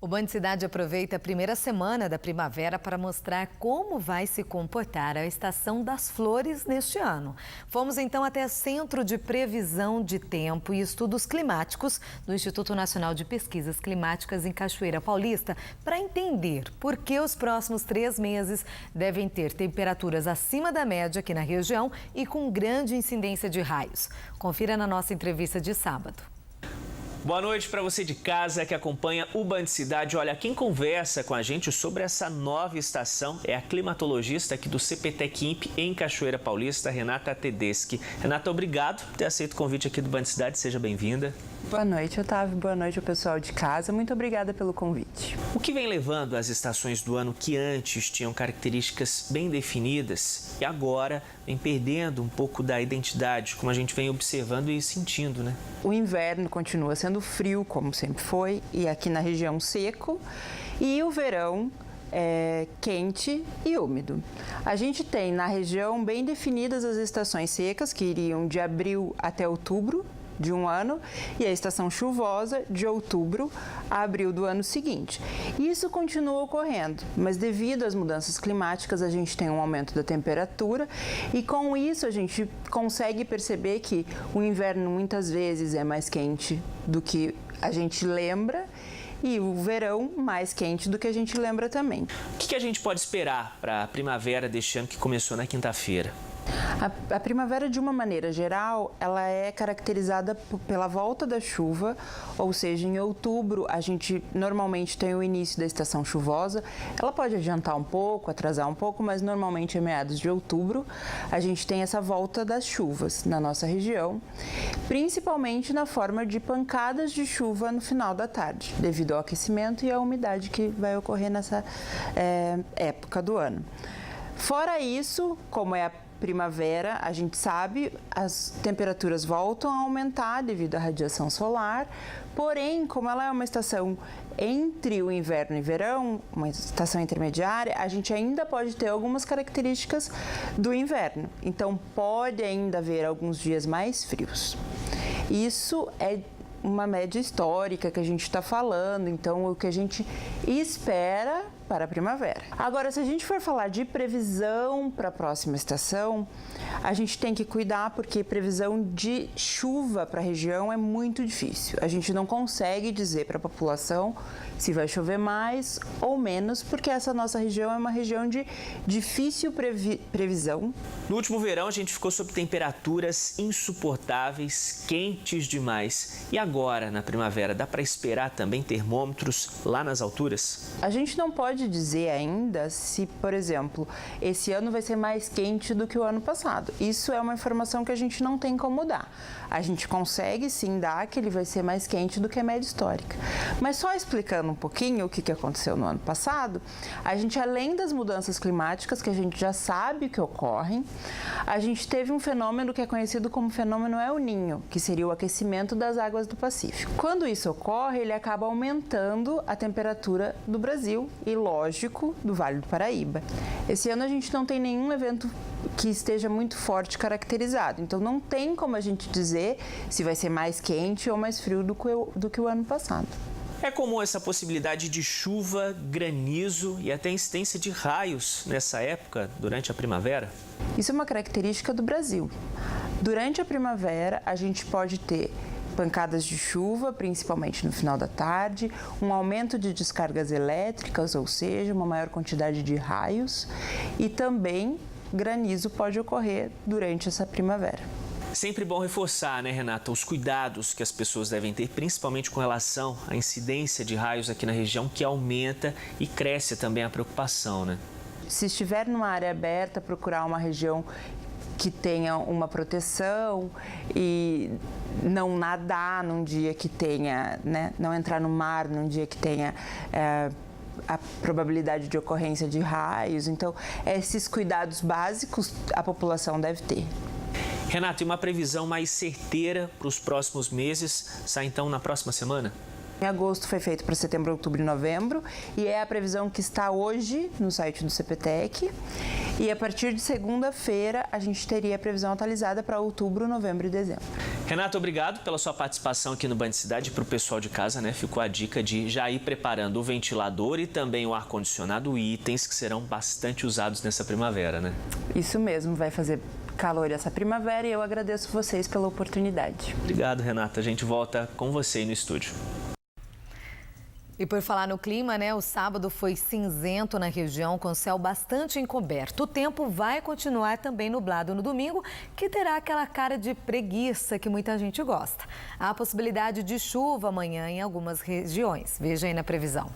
O Band Cidade aproveita a primeira semana da primavera para mostrar como vai se comportar a estação das flores neste ano. Fomos então até o Centro de Previsão de Tempo e Estudos Climáticos do Instituto Nacional de Pesquisas Climáticas em Cachoeira Paulista para entender por que os próximos 3 meses devem ter temperaturas acima da média aqui na região e com grande incidência de raios. Confira na nossa entrevista de sábado. Boa noite para você de casa que acompanha o Band Cidade. Olha, quem conversa com a gente sobre essa nova estação é a climatologista aqui do CPTEC-INPE em Cachoeira Paulista, Renata Tedeschi. Renata, obrigado por ter aceito o convite aqui do Band Cidade. Seja bem-vinda. Boa noite, Otávio. Boa noite ao pessoal de casa. Muito obrigada pelo convite. O que vem levando as estações do ano que antes tinham características bem definidas e agora vem perdendo um pouco da identidade, como a gente vem observando e sentindo, né? O inverno continua sendo frio, como sempre foi, e aqui na região seco, e o verão é quente e úmido. A gente tem na região bem definidas as estações secas, que iriam de abril até outubro de um ano, e a estação chuvosa de outubro a abril do ano seguinte. Isso continua ocorrendo, mas devido às mudanças climáticas a gente tem um aumento da temperatura e com isso a gente consegue perceber que o inverno muitas vezes é mais quente do que a gente lembra e o verão mais quente do que a gente lembra também. O que a gente pode esperar para a primavera deste ano que começou na quinta-feira? A primavera, de uma maneira geral, ela é caracterizada pela volta da chuva, ou seja, em outubro a gente normalmente tem o início da estação chuvosa. Ela pode adiantar um pouco, atrasar um pouco, mas normalmente é meados de outubro a gente tem essa volta das chuvas na nossa região, principalmente na forma de pancadas de chuva no final da tarde, devido ao aquecimento e à umidade que vai ocorrer nessa época do ano. Fora isso, como é a primavera, a gente sabe, as temperaturas voltam a aumentar devido à radiação solar, porém, como ela é uma estação entre o inverno e verão, uma estação intermediária, a gente ainda pode ter algumas características do inverno, então pode ainda haver alguns dias mais frios. Isso é uma média histórica que a gente está falando, então o que a gente espera para a primavera. Agora, se a gente for falar de previsão para a próxima estação, a gente tem que cuidar porque previsão de chuva para a região é muito difícil. A gente não consegue dizer para a população se vai chover mais ou menos, porque essa nossa região é uma região de difícil previsão. No último verão, a gente ficou sob temperaturas insuportáveis, quentes demais. E agora, na primavera, dá para esperar também termômetros lá nas alturas? A gente não pode dizer ainda se, por exemplo, esse ano vai ser mais quente do que o ano passado. Isso é uma informação que a gente não tem como dar. A gente consegue sim dar que ele vai ser mais quente do que a média histórica. Mas só explicando um pouquinho o que aconteceu no ano passado, a gente, além das mudanças climáticas que a gente já sabe que ocorrem, a gente teve um fenômeno que é conhecido como fenômeno El Niño, que seria o aquecimento das águas do Pacífico. Quando isso ocorre, ele acaba aumentando a temperatura do Brasil e, lógico, do Vale do Paraíba. Esse ano a gente não tem nenhum evento que esteja muito forte caracterizado, então não tem como a gente dizer se vai ser mais quente ou mais frio do que o ano passado. É comum essa possibilidade de chuva, granizo e até incidência de raios nessa época, durante a primavera? Isso é uma característica do Brasil. Durante a primavera, a gente pode ter pancadas de chuva, principalmente no final da tarde, um aumento de descargas elétricas, ou seja, uma maior quantidade de raios, e também granizo pode ocorrer durante essa primavera. Sempre bom reforçar, né, Renata, os cuidados que as pessoas devem ter, principalmente com relação à incidência de raios aqui na região, que aumenta e cresce também a preocupação, né? Se estiver numa área aberta, procurar uma região que tenha uma proteção e não nadar num dia que tenha, né, não entrar no mar num dia que tenha a probabilidade de ocorrência de raios. Então, esses cuidados básicos a população deve ter. Renata, e uma previsão mais certeira para os próximos meses sai então na próxima semana? Em agosto foi feito para setembro, outubro e novembro e é a previsão que está hoje no site do CPTEC. E a partir de segunda-feira a gente teria a previsão atualizada para outubro, novembro e dezembro. Renato, obrigado pela sua participação aqui no Band Cidade. Para o pessoal de casa, né, ficou a dica de já ir preparando o ventilador e também o ar-condicionado, itens que serão bastante usados nessa primavera, né? Isso mesmo, vai fazer calor essa primavera e eu agradeço vocês pela oportunidade. Obrigado, Renata. A gente volta com você aí no estúdio. E por falar no clima, né? O sábado foi cinzento na região, com céu bastante encoberto. O tempo vai continuar também nublado no domingo, que terá aquela cara de preguiça que muita gente gosta. Há possibilidade de chuva amanhã em algumas regiões. Veja aí na previsão.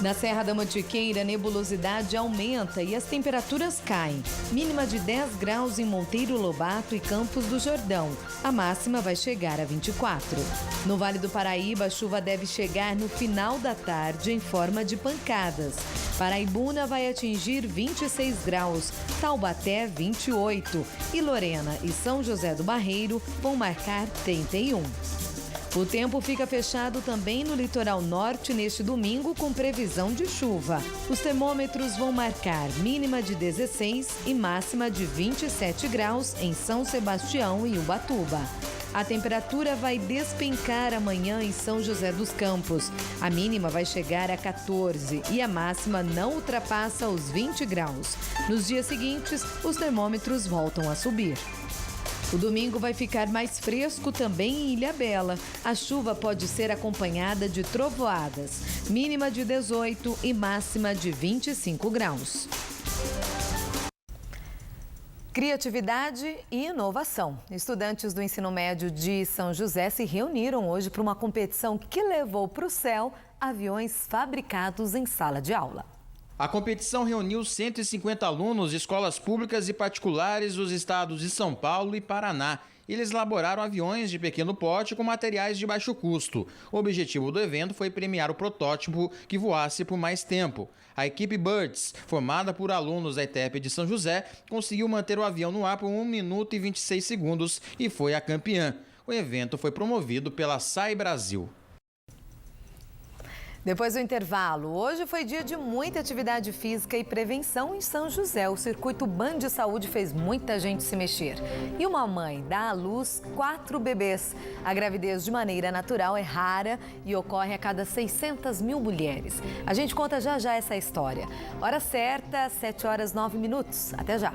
Na Serra da Mantiqueira, a nebulosidade aumenta e as temperaturas caem. Mínima de 10 graus em Monteiro Lobato e Campos do Jordão. A máxima vai chegar a 24. No Vale do Paraíba, a chuva deve chegar no final da tarde em forma de pancadas. Paraibuna vai atingir 26 graus, Taubaté 28 e Lorena e São José do Barreiro vão marcar 31. O tempo fica fechado também no litoral norte neste domingo, com previsão de chuva. Os termômetros vão marcar mínima de 16 e máxima de 27 graus em São Sebastião e Ubatuba. A temperatura vai despencar amanhã em São José dos Campos. A mínima vai chegar a 14 e a máxima não ultrapassa os 20 graus. Nos dias seguintes, os termômetros voltam a subir. O domingo vai ficar mais fresco também em Ilhabela. A chuva pode ser acompanhada de trovoadas, mínima de 18 e máxima de 25 graus. Criatividade e inovação. Estudantes do ensino médio de São José se reuniram hoje para uma competição que levou para o céu aviões fabricados em sala de aula. A competição reuniu 150 alunos de escolas públicas e particulares dos estados de São Paulo e Paraná. Eles elaboraram aviões de pequeno porte com materiais de baixo custo. O objetivo do evento foi premiar o protótipo que voasse por mais tempo. A equipe Birds, formada por alunos da ETEP de São José, conseguiu manter o avião no ar por 1 minuto e 26 segundos e foi a campeã. O evento foi promovido pela SAI Brasil. Depois do intervalo, hoje foi dia de muita atividade física e prevenção em São José. O Circuito Band de Saúde fez muita gente se mexer. E uma mãe dá à luz 4 bebês. A gravidez de maneira natural é rara e ocorre a cada 600 mil mulheres. A gente conta já já essa história. Hora certa, 7h09. Até já.